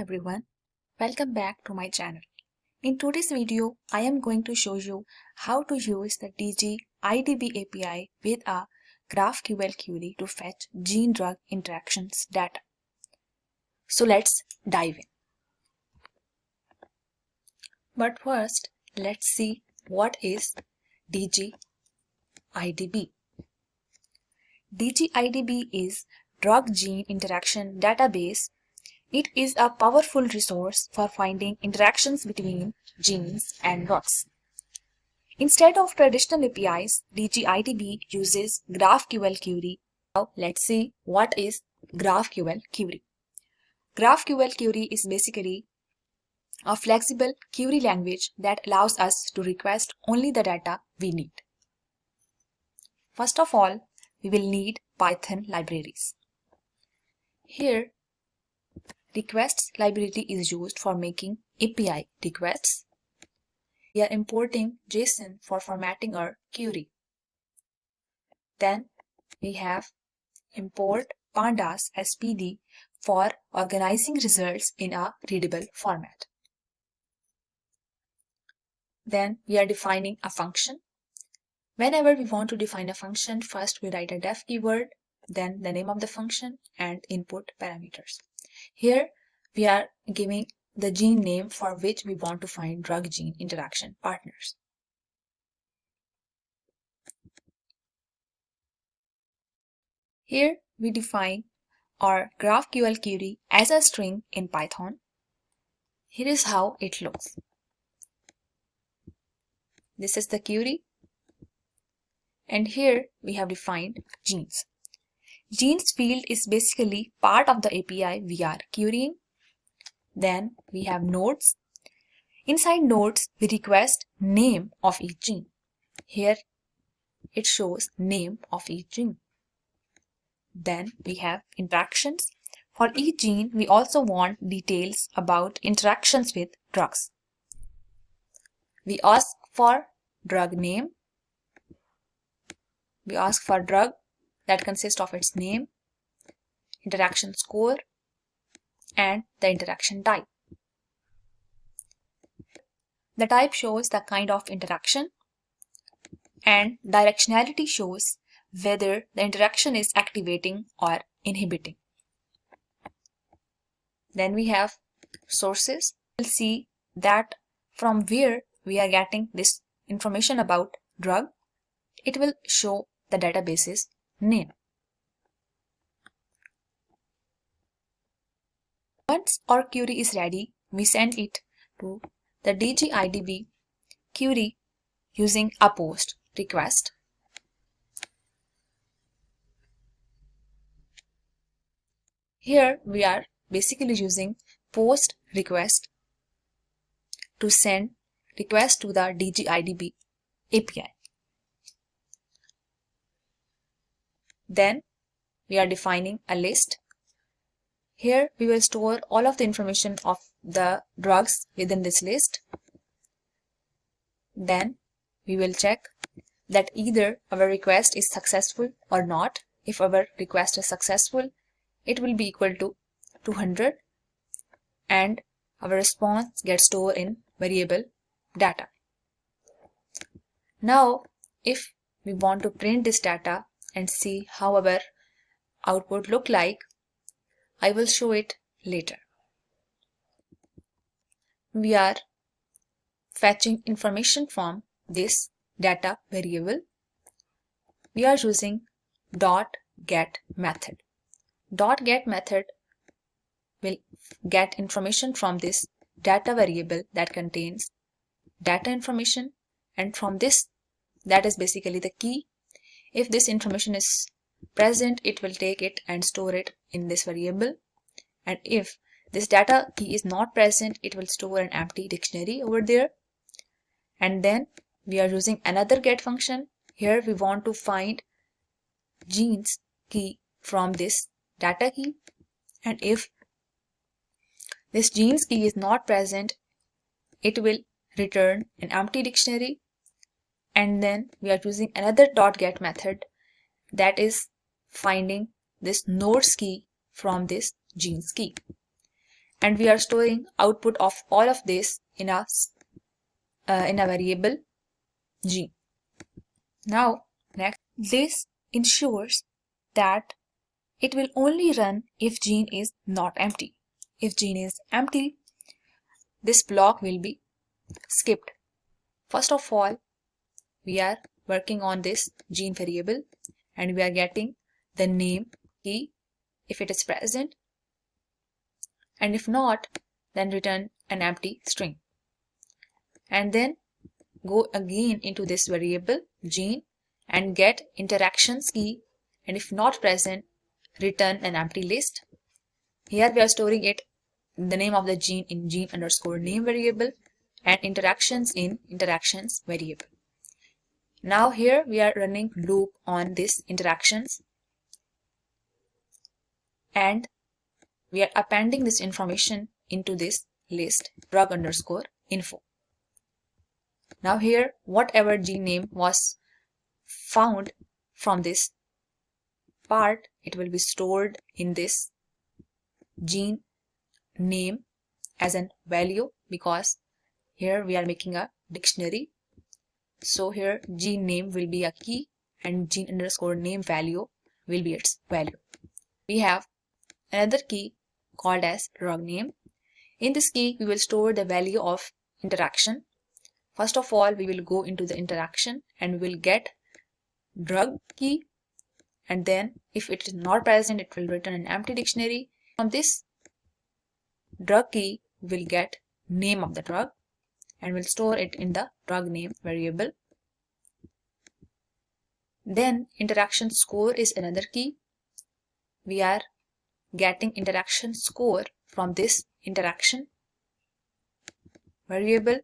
everyone, welcome back to my channel. In today's video, I am going to show you how to use the DG-IDB API with a GraphQL query to fetch gene-drug interactions data. So let's dive in. But first, let's see what is DG-IDB. DG-IDB is Drug Gene Interaction Database. It is a powerful resource for finding interactions between genes and drugs. Instead of traditional APIs, DG-IDB uses GraphQL query. Now let's see what is GraphQL query. GraphQL query is basically a flexible query language that allows us to request only the data we need. First of all, we will need Python libraries. Here, requests library is used for making API requests. We are importing JSON for formatting our query. Then we have import pandas SPD for organizing results in a readable format. Then we are defining a function. Whenever we want to define a function, first we write a def keyword, then the name of the function and input parameters. Here we are giving the gene name for which we want to find drug-gene interaction partners. Here we define our GraphQL query as a string in Python. Here is how it looks. This is the query, and here we have defined genes. Genes field is basically part of the API we are querying. Then we have nodes. Inside nodes, we request name of each gene. Here it shows name of each gene. Then we have interactions. For each gene, we also want details about interactions with drugs. We ask for drug name. We ask for drug that consists of its name, interaction score, and the interaction type. The type shows the kind of interaction, and directionality shows whether the interaction is activating or inhibiting. Then we have sources. We'll see that from where we are getting this information about drug. It will show the database's name. Once our query is ready, we send it to the DG-IDB query using a POST request. Here we are basically using POST request to send request to the DG-IDB API. Then we are defining a list. Here we will store all of the information of the drugs within this list. Then we will check that either our request is successful or not. If our request is successful, it will be equal to 200 and our response gets stored in variable data. Now, if we want to print this data and see how our output look like, I will show it later. We are fetching information from this data variable. We are using .get method. .get method will get information from this data variable that contains data information, and from this, that is basically the key. If this information is present, it will take it and store it in this variable, and if this data key is not present, it will store an empty dictionary over there. And then we are using another get function. Here we want to find genes key from this data key, and if this genes key is not present, it will return an empty dictionary. And then we are using another .get method that is finding this nodes key from this genes key. and we are storing output of all of this in a variable gene. Now next, this ensures that it will only run if gene is not empty. If gene is empty, this block will be skipped. First of all, we are working on this gene variable and we are getting the name key if it is present, and if not, then return an empty string. And then go again into this variable gene and get interactions key, and if not present, return an empty list. Here we are storing it, the name of the gene in gene underscore name variable and interactions in interactions variable. Now here we are running loop on this interactions and we are appending this information into this list drug underscore info. Now here whatever gene name was found from this part, it will be stored in this gene name as an value, because here we are making a dictionary. So here gene name will be a key and gene underscore name value will be its value. We have another key called as drug name. In this key we will store the value of interaction. First of all, we will go into the interaction and we will get drug key, and then if it is not present, it will return an empty dictionary. From this drug key we will get name of the drug and we'll store it in the drug name variable. Then interaction score is another key. We are getting interaction score from this interaction variable.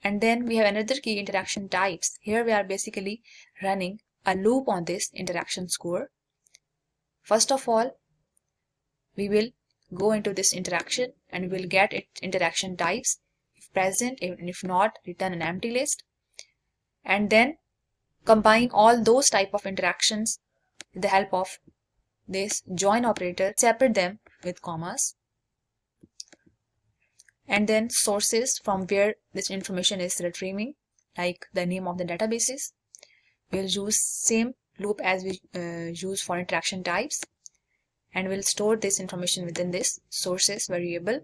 And then we have another key, interaction types. Here we are basically running a loop on this interaction score. First of all, we will go into this interaction and we will get its interaction types. If present, and if not, return an empty list. And then combine all those type of interactions with the help of this join operator, separate them with commas. And then sources from where this information is retrieving, like the name of the databases. We'll use same loop as we use for interaction types, and we'll store this information within this sources variable.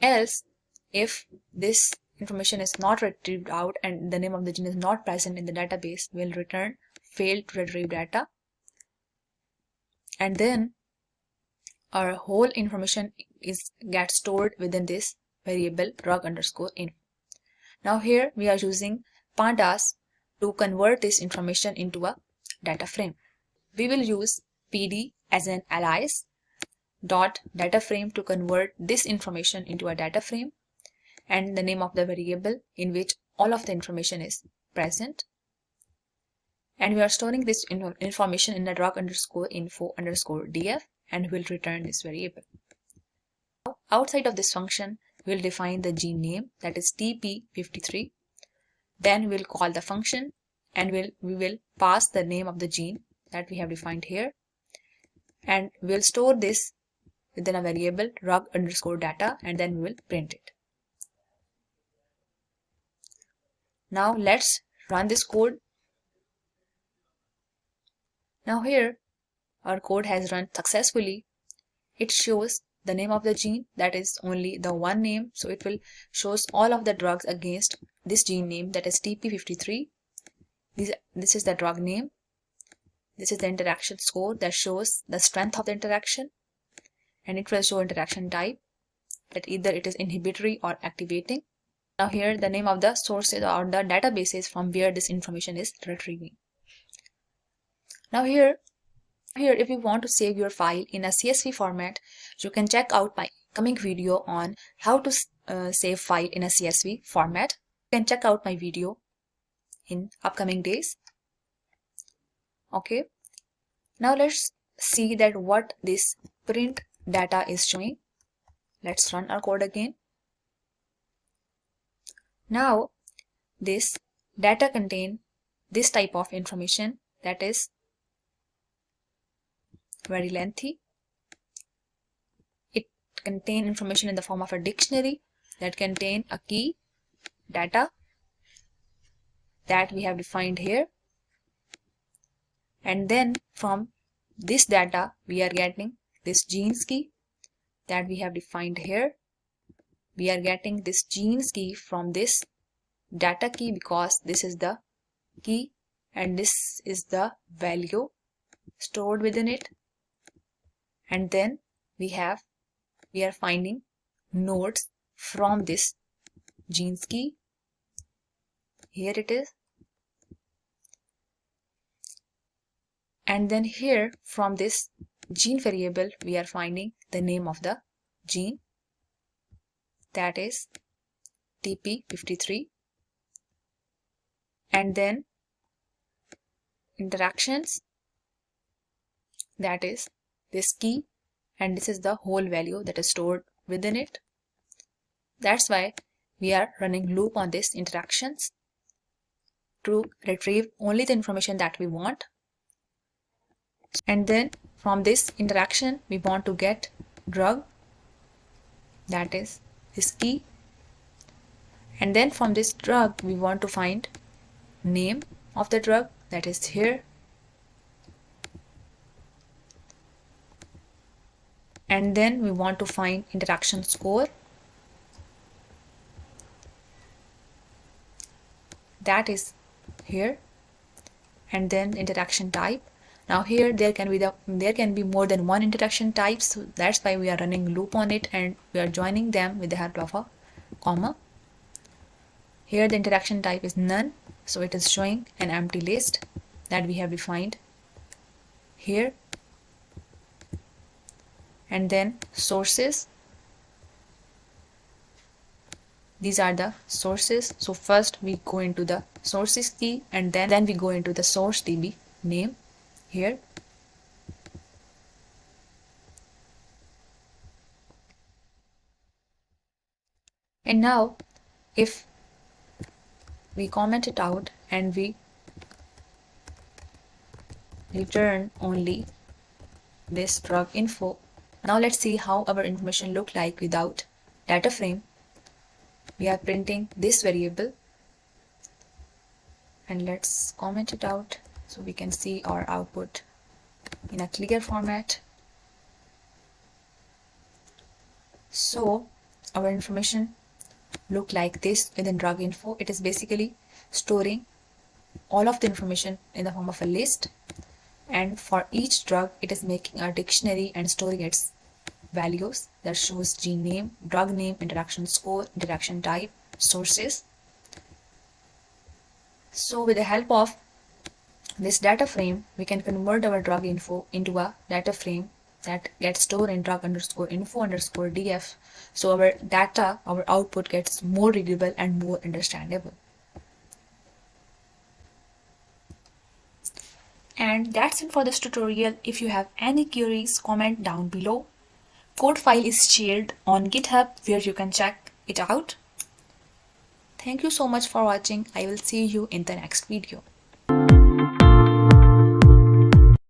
Else, if this information is not retrieved out and the name of the gene is not present in the database, we'll return failed to retrieve data. And then our whole information gets stored within this variable drug underscore info. Now here we are using pandas to convert this information into a data frame. We will use pd as an alias dot data frame to convert this information into a data frame and the name of the variable in which all of the information is present. And we are storing this information in the drug underscore info underscore df and will return this variable. Outside of this function, we'll define the gene name, that is TP53. Then we'll call the function and we will pass the name of the gene that we have defined here, and we'll store this within a variable drug underscore data, and then we will print it. Now let's run this code. Now here our code has run successfully. It shows the name of the gene, that is only the one name, so it will shows all of the drugs against this gene name, that is TP53. This is the drug name. This is the interaction score that shows the strength of the interaction, and it will show interaction type, that either it is inhibitory or activating. Now here the name of the sources or the databases from where this information is retrieving. Now here if you want to save your file in a CSV format, you can check out my coming video on how to save file in a CSV format. You can check out my video in upcoming days. Okay, now let's see that what this print data is showing. Let's run our code again. Now this data contain this type of information, that is very lengthy. contain information in the form of a dictionary that contain a key, data that we have defined here. And then from this data, we are getting this genes key that we have defined here. We are getting this genes key from this data key because this is the key and this is the value stored within it. And then we are finding nodes from this genes key. Here it is. And then here from this gene variable, we are finding the name of the gene, that is TP53. And then interactions, that is this key, and this is the whole value that is stored within it. That's why we are running loop on this interactions to retrieve only the information that we want. And then from this interaction, we want to get drug, that is this key. And then from this drug, we want to find name of the drug, that is here. And then we want to find interaction score, that is here. And then interaction type. Now here there can be more than one interaction type, so that's why we are running loop on it and we are joining them with the help of a comma. Here the interaction type is none, so it is showing an empty list that we have defined here. And then sources, these are the sources. So first we go into the sources key and then we go into the source DB name here. And now if we comment it out and we return only this drug info, now let's see how our information look like without data frame. We are printing this variable and let's comment it out so we can see our output in a clear format. So our information look like this within drug info. It is basically storing all of the information in the form of a list, and for each drug it is making a dictionary and storing its values that shows gene name, drug name, interaction score, interaction type, sources. So with the help of this data frame, we can convert our drug info into a data frame that gets stored in drug underscore info underscore df. So our data, our output gets more readable and more understandable. And that's it for this tutorial. If you have any queries, comment down below. Code file is shared on GitHub where you can check it out. Thank you so much for watching. I will see you in the next video.